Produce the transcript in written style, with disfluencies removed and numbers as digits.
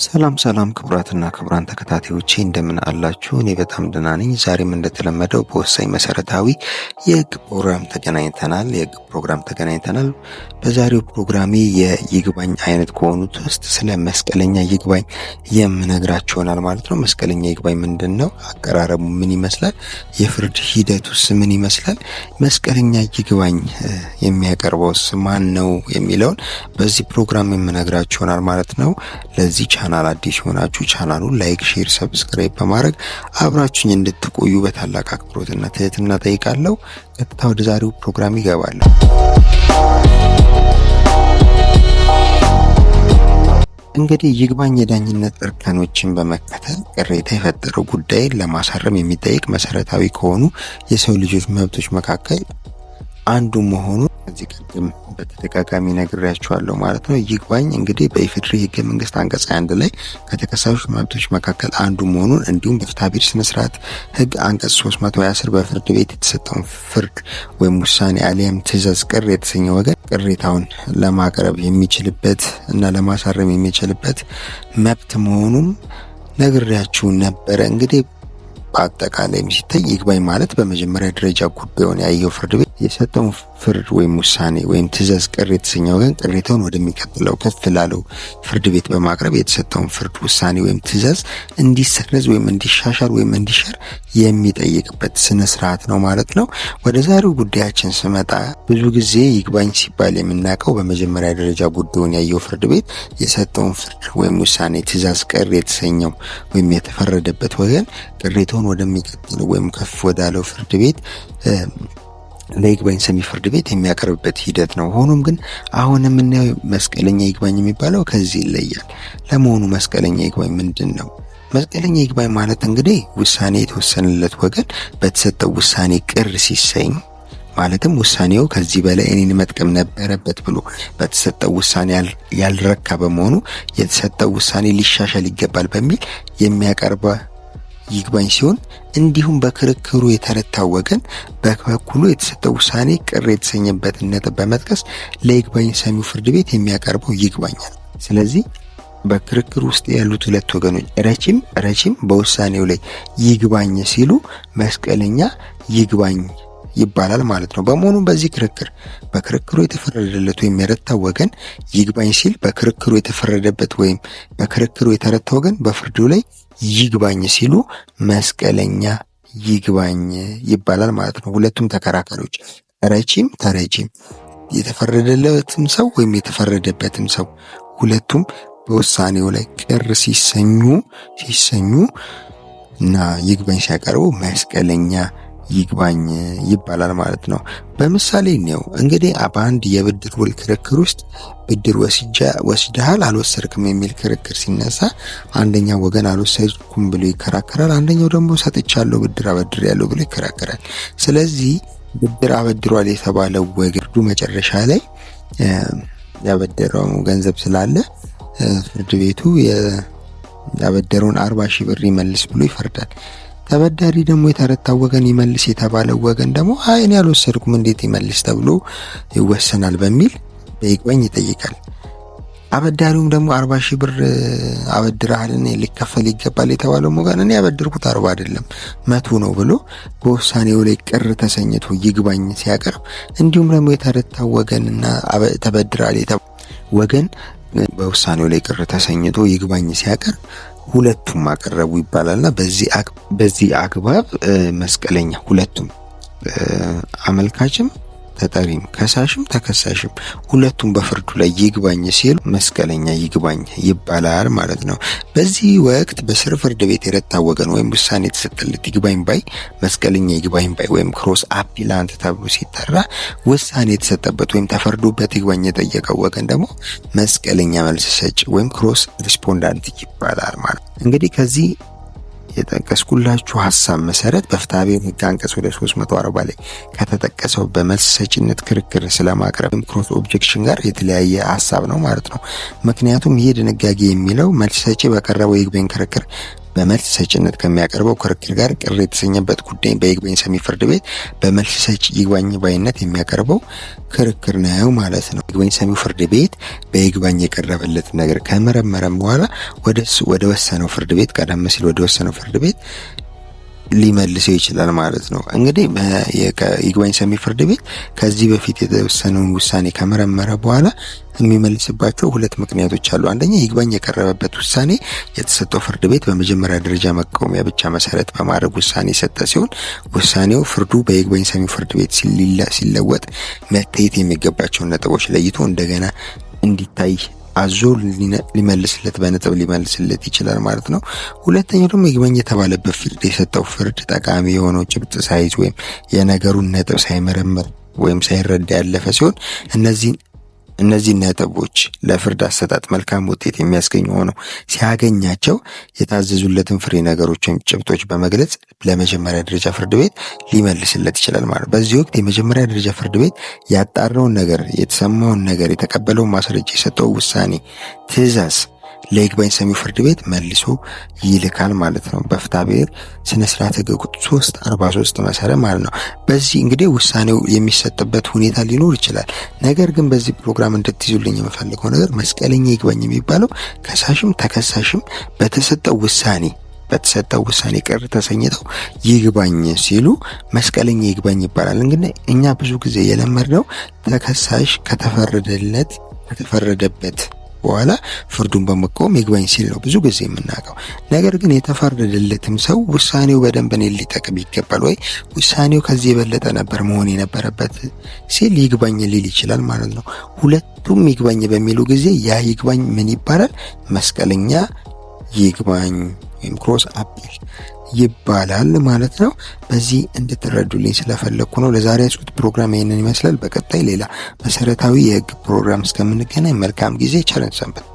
ሰላም ሰላም ክቡራትና ክቡራን ተከታታዮቼ እንደምን አላችሁ? እኔ በጣም ደህና ነኝ። ዛሬም እንደተለመደው በወሳኝ መሰረታዊ የህግ ፕሮግራም ተገናኝተናል። በዛሬው ፕሮግራሜ የይግባኝ አይነት ከሆኑት ውስጥ ስለ መስቀለኛ ይግባኝ የምነግራችሁ ይሆናል ማለት ነው። መስቀለኛ ይግባኝ ምንድን ነው? አቀራረቡ ምን ይመስላል? የፍርድ ሂደቱስ ምን ይመስላል? መስቀለኛ ይግባኝ የሚያቀርበውስ ማን ነው የሚለውን በዚህ ፕሮግራም የምነግራችሁ ይሆናል ማለት ነው። ለዚህ ቻናል አዲስ ሆናችሁ ቻናሉን ላይክ፣ ሼር፣ ሰብስክራይብ በማድረግ አብራችሁኝ እንድትቆዩ በታላቅ አክብሮትና ትህትና ጠይቃለሁ። ቀጥታ ወደ ዛሬው ፕሮግራም ይገባለሁ። እንግዲህ ይግባኝ የዳኝነት እርከኖችን በመከተል ቅሬታ የፈጠረው ጉዳይን ለማሳረም የሚጠይቅ መሰረታዊ ከሆኑ የሰው ልጆች መብቶች መካከል አንዱ መሆኑ ከዚህ ቀደም በተደጋጋሚ ነግሬያችኋለሁ ማለት ነው። ይግባኝ እንግዲህ በኢፌዴሪ ህገ መንግስት አንቀጽ 1 ላይ ከተከሳሾች መብቶች መካከል አንዱ መሆኑን እንዲሁም በፍትሐብሔር ስነ ስርዓት ህግ አንቀጽ 310 በፍርድ ቤት የተሰጠውን ፍርድ ወይም ውሳኔ አሊያም ትዕዛዝ ቅር የተሰኘ ወገን ቅሬታውን ለማቅረብ የሚችልበት እና ለማሳረም የሚችልበት መብት መሆኑን ነግሬያችሁ ነበረ። እንግዲህ በአጠቃላይ ሲታይ ይግባኝ ማለት በመጀመሪያ ደረጃ ጉዳዩን ያየው ፍርድ ቤት የሰጠውን ፍርድ ወይም ውሳኔ ወይም ትዕዛዝ ቅር የተሰኘ ወገን ቅሬታውን ወደሚቀጥለው ከፍ ላለው ፍርድ ቤት በማቅረብ የተሰጠውን ፍርድ ውሳኔ ወይም ትዕዛዝ እንዲሰረዝ ወይም እንዲሻሻል ወይም እንዲሻር የሚጠይቅበት ስነ ስርዓት ነው ማለት ነው። ወደ ዛሬው ጉዳያችን ስመጣ ብዙ ጊዜ ይግባኝ ሲባል የምናውቀው በመጀመሪያ ደረጃ ጉዳዩን ያየው ፍርድ ቤት የሰጠውን ፍርድ ወይም ውሳኔ ትዕዛዝ ቅር የተሰኘው ወይም የተፈረደበት ወገን ቅሬታውን ወደሚቀጥለው ወይም ከፍ ወዳለው ፍርድ ቤት ለይግባኝ ሰሚ ፍርድ ቤት የሚያቀርብበት ሂደት ነው። ሆኖም ግን አሁን የምናየው መስቀለኛ ይግባኝ የሚባለው ከዚህ ይለያል። ለመሆኑ መስቀለኛ ይግባኝ ምንድን ነው? መስቀለኛ ይግባኝ ማለት እንግዲህ ውሳኔ የተወሰነለት ወገን በተሰጠው ውሳኔ ቅር ሲሰኝ ማለትም ውሳኔው ከዚህ በላይ እኔን መጥቀም ነበረበት ብሎ በተሰጠው ውሳኔ ያልረካ በመሆኑ የተሰጠው ውሳኔ ሊሻሻል ይገባል በሚል የሚያቀርበ ይግባኝ ሲሆን እንዲሁም በክርክሩ የተረታው ወገን በበኩሉ የተሰጠው ውሳኔ ቅር የተሰኘበትን ነጥብ በመጥቀስ ለይግባኝ ሰሚው ፍርድ ቤት የሚያቀርበው ይግባኝ ነው። ስለዚህ በክርክሩ ውስጥ ያሉት ሁለት ወገኖች ረቺም በውሳኔው ላይ ይግባኝ ሲሉ መስቀለኛ ይግባኝ ይባላል ማለት ነው። በመሆኑ በዚህ በክርክሩ የተፈረደለት ወይም የረታው ወገን ይግባኝ ሲል በክርክሩ የተፈረደበት ወይም በክርክሩ የተረታው ወገን በፍርዱ ላይ ይግባኝ ሲሉ መስቀለኛ ይግባኝ ይባላል ማለት ነው። ሁለቱም ተከራካሪዎች ተረጂም የተፈረደለትም ሰው ወይም የተፈረደበትም ሰው ሁለቱም በውሳኔው ላይ ቅር ሲሰኙ እና ይግባኝ ሲያቀርቡ መስቀለኛ ይግባኝ ይባላል ማለት ነው። በምሳሌ ነው እንግዲህ በአንድ የብድር ውል ክርክር ውስጥ ብድር ወስደሃል አልወሰድክም የሚል ክርክር ሲነሳ አንደኛው ወገን አልወሰድኩም ብሎ ይከራከራል፣ አንደኛው ደግሞ ሰጥቻለሁ ብድር አበድሬያለሁ ብሎ ይከራከራል። ስለዚህ ብድር አበድሯል የተባለው ወገን መጨረሻ ላይ ያበደረው ገንዘብ ስላለ ፍርድ ቤቱ ያበደረውን 40,000 ብር ይመልስ ብሎ ይፈርዳል። ተበዳሪ ደግሞ የተረታው ወገን ይመልስ የተባለው ወገን ደግሞ እኔ አልወሰድኩም እንዴት ይመልስ ተብሎ ይወሰናል በሚል በይግባኝ ይጠይቃል። አበዳሪውም ደግሞ 40,000 ብር አበድረሃልን ሊከፈል ይገባል የተባለው ወገን እኔ ያበድርኩት 40 አይደለም 100 ነው ብሎ በውሳኔው ላይ ቅር ተሰኝቶ ይግባኝ ሲያቀርብ እንዲሁም ደግሞ የተረታው ወገንና ተበድራል ወገን በውሳኔው ላይ ቅር ተሰኝቶ ይግባኝ ሲያቀርብ ሁለቱም አቀረቡ ይባላልና በዚህ አግባብ መስቀለኛ ሁለቱም አመልካችም ተጠሪም ከሳሽም ተከሳሽም ሁለቱም በፍርዱ ላይ ይግባኝ ሲሉ መስቀለኛ ይግባኝ ይባላል ማለት ነው። በዚህ ወቅት በስር ፍርድ ቤት የረታው ወገን ወይም ውሳኔ የተሰጠለት ይግባኝ ባይ መስቀለኛ ይግባኝ ባይ ወይም ክሮስ አፒላንት ተብሎ ሲጠራ፣ ውሳኔ የተሰጠበት ወይም ተፈርዶበት ይግባኝ የጠየቀው ወገን ደግሞ መስቀለኛ መልስ ሰጪ ወይም ክሮስ ሪስፖንዳንት ይባላል ማለት ነው። እንግዲህ ከዚህ የጠቀስኩላችሁ ሐሳብ መሰረት በፍትሐብሔር ህግ አንቀጽ 340 ላይ ከተጠቀሰው በመልስ ሰጪነት ክርክር ስለማቅረብ ክሮስ ኦብጀክሽን ጋር የተለያየ ሐሳብ ነው ማለት ነው። ምክንያቱም ይህ ድንጋጌ የሚለው መልስ ሰጪ በቀረበው ይግባኝ ክርክር በመልስ ሰጭነት ከሚያቀርበው ክርክር ጋር ቅር የተሰኘበት ጉዳይ በይግባኝ ሰሚ ፍርድ ቤት በመልስ ሰጭ ይግባኝ ባይነት የሚያቀርበው ክርክር ነው ማለት ነው። ይግባኝ ሰሚው ፍርድ ቤት በይግባኝ የቀረበለት ነገር ከመረመረም በኋላ ወደ ወሰነው ፍርድ ቤት ቀደም ሲል ወደ ወሰነው ፍርድ ቤት ሊመልሰው ይችላል ማለት ነው። እንግዲህ ይግባኝ ሰሚ ፍርድ ቤት ከዚህ በፊት የተወሰነውን ውሳኔ ከመረመረ በኋላ የሚመልስባቸው ሁለት ምክንያቶች አሉ። አንደኛ ይግባኝ የቀረበበት ውሳኔ የተሰጠው ፍርድ ቤት በመጀመሪያ ደረጃ መቃወሚያ ብቻ መሰረት በማድረግ ውሳኔ የሰጠ ሲሆን ውሳኔው ፍርዱ በይግባኝ ሰሚ ፍርድ ቤት ሲለወጥ መታየት የሚገባቸውን ነጥቦች ለይቶ እንደገና እንዲታይ አዞ ሊመልስለት በነጥብ ሊመልስለት ይችላል ማለት ነው። ሁለተኛው ደግሞ ይግባኝ የተባለበት ፍርድ የሰጠው ፍርድ ጠቃሚ የሆነው ጭብጥ ሳይዝ ወይም የነገሩን ነጥብ ሳይመረምር ወይም ሳይረዳ ያለፈ ሲሆን እነዚህ ነጥቦች ለፍርድ አሰጣጥ መልካም ውጤት የሚያስገኙ ሆነው ሲያገኛቸው የታዘዙለትን ፍሬ ነገሮች ወይም ጭብጦች በመግለጽ ለመጀመሪያ ደረጃ ፍርድ ቤት ሊመልስለት ይችላል ማለት ነው። በዚህ ወቅት የመጀመሪያ ደረጃ ፍርድ ቤት ያጣራውን ነገር፣ የተሰማውን ነገር፣ የተቀበለውን ማስረጃ፣ የሰጠው ውሳኔ፣ ትዕዛዝ ለይግባኝ ሰሚው ፍርድ ቤት መልሶ ይልካል ማለት ነው። በፍትሐ ብሔር ስነ ስርዓት ሕግ ቁጥር 343 መሰረት ማለት ነው። በዚህ እንግዲህ ውሳኔው የሚሰጥበት ሁኔታ ሊኖር ይችላል። ነገር ግን በዚህ ፕሮግራም እንድትይዙልኝ የምፈልገው ነገር መስቀለኛ ይግባኝ የሚባለው ከሳሽም ተከሳሽም በተሰጠው ውሳኔ ቅር ተሰኝተው ይግባኝ ሲሉ መስቀለኛ ይግባኝ ይባላል። እንግዲህ እኛ ብዙ ጊዜ የለመድነው ተከሳሽ ከተፈረደበት በኋላ ፍርዱን በመቃወም ይግባኝ ሲል ነው ብዙ ጊዜ የምናውቀው። ነገር ግን የተፈረደለትም ሰው ውሳኔው በደንብ እኔን ሊጠቅም ይገባል ወይ ውሳኔው ከዚህ የበለጠ ነበር መሆን የነበረበት ሲል ይግባኝ ሊል ይችላል ማለት ነው። ሁለቱም ይግባኝ በሚሉ ጊዜ ያ ይግባኝ ምን ይባላል? መስቀለኛ ይግባኝ ወይም ክሮስ አፒል ይባላል ማለት ነው። በዚህ እንድትረዱልኝ ስለፈለኩ ነው። ለዛሬ ያስኩት ፕሮግራም ይህንን ይመስላል። በቀጣይ ሌላ መሰረታዊ የህግ ፕሮግራም እስከምንገናኝ መልካም ጊዜ፣ ቸር ሰንብቱ።